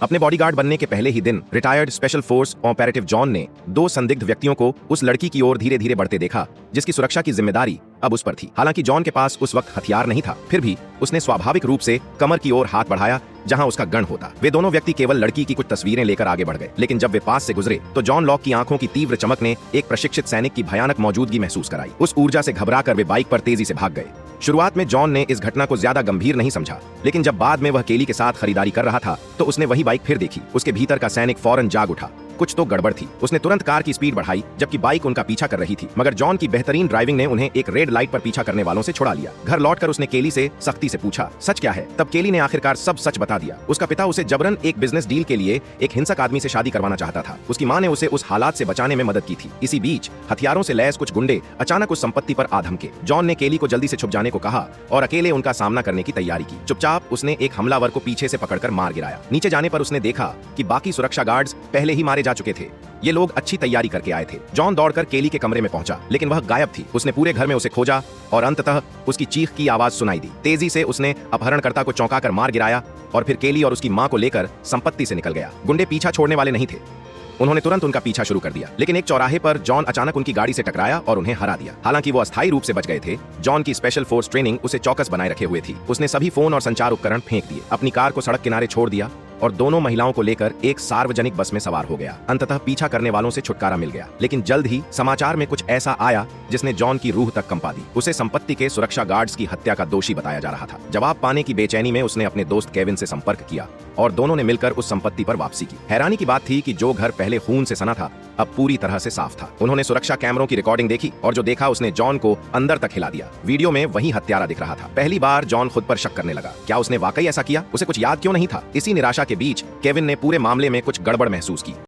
अपने बॉडीगार्ड बनने के पहले ही दिन retired special force operative John ने दो संदिग्ध व्यक्तियों को उस लड़की की ओर धीरे धीरे बढ़ते देखा जिसकी सुरक्षा की जिम्मेदारी अब उस पर थी। हालांकि जॉन के पास उस वक्त हथियार नहीं था, फिर भी उसने स्वाभाविक रूप से कमर की ओर हाथ बढ़ाया जहां उसका गन होता। वे दोनों व्यक्ति केवल लड़की की कुछ तस्वीरें लेकर आगे बढ़ गए, लेकिन जब वे पास से गुजरे तो जॉन लॉक की आंखों की तीव्र चमक ने एक प्रशिक्षित सैनिक की भयानक मौजूदगी महसूस कराई। उस ऊर्जा से घबराकर वे बाइक पर तेजी से भाग गए। शुरुआत में जॉन ने इस घटना को ज्यादा गंभीर नहीं समझा, लेकिन जब बाद में वह केली के साथ खरीदारी कर रहा था तो उसने वही बाइक फिर देखी। उसके भीतर का सैनिक फौरन जाग उठा। कुछ तो गड़बड़ थी। उसने तुरंत कार की स्पीड बढ़ाई जबकि बाइक उनका पीछा कर रही थी, मगर जॉन की बेहतरीन ड्राइविंग ने उन्हें एक रेड लाइट पर पीछा करने वालों से छुड़ा लिया। घर लौटकर उसने केली से सख्ती से पूछा, सच क्या है? तब केली ने आखिरकार सब सच बता दिया। उसका पिता उसे जबरन एक बिजनेस डील के लिए एक हिंसक आदमी से शादी करवाना चाहता था। उसकी मां ने उसे उस हालात से बचाने में मदद की थी। इसी बीच हथियारों से लैस कुछ गुंडे अचानक उस संपत्ति पर आ धमके। जॉन ने केली को जल्दी से छुप जाने को कहा और अकेले उनका सामना करने की तैयारी की। चुपचाप उसने एक हमलावर को पीछे से पकड़कर मार गिराया। नीचे जाने पर उसने देखा कि बाकी सुरक्षा गार्ड्स पहले ही मारे जा चुके थे। ये लोग अच्छी तैयारी करके आए थे। जॉन दौड़कर केली के कमरे में पहुंचा, लेकिन वह गायब थी। उसने पूरे घर में उसे खोजा और अंततः उसकी चीख की आवाज सुनाई दी। तेजी से उसने अपहरणकर्ता को चौंकाकर मार गिराया और फिर केली और उसकी मां को लेकर संपत्ति से निकल गया। गुंडे पीछा छोड़ने वाले नहीं थे। उन्होंने तुरंत उनका पीछा शुरू कर दिया, लेकिन एक चौराहे पर जॉन अचानक उनकी गाड़ी से टकराया और उन्हें हरा दिया। हालांकि वो अस्थायी रूप से बच गए थे, जॉन की स्पेशल फोर्स ट्रेनिंग उसे चौकस बनाए रखे हुए थी। उसने सभी फोन और संचार उपकरण फेंक दिए, अपनी कार को सड़क किनारे छोड़ दिया और दोनों महिलाओं को लेकर एक सार्वजनिक बस में सवार हो गया। अंततः पीछा करने वालों से छुटकारा मिल गया, लेकिन जल्द ही समाचार में कुछ ऐसा आया जिसने जॉन की रूह तक कंपा दी। उसे संपत्ति के सुरक्षा गार्ड्स की हत्या का दोषी बताया जा रहा था। जवाब पाने की बेचैनी में उसने अपने दोस्त केविन से संपर्क किया और दोनों ने मिलकर उस संपत्ति पर वापसी की। हैरानी की बात थी कि जो घर पहले खून से सना था अब पूरी तरह से साफ था। उन्होंने सुरक्षा कैमरों की रिकॉर्डिंग देखी और जो देखा उसने जॉन को अंदर तक हिला दिया। वीडियो में वही हत्यारा दिख रहा था। पहली बार जॉन खुद पर शक करने लगा। क्या उसने वाकई ऐसा किया? उसे कुछ याद क्यों नहीं था? इसी निराशा के बीच केविन ने पूरे मामले में कुछ गड़बड़ महसूस की।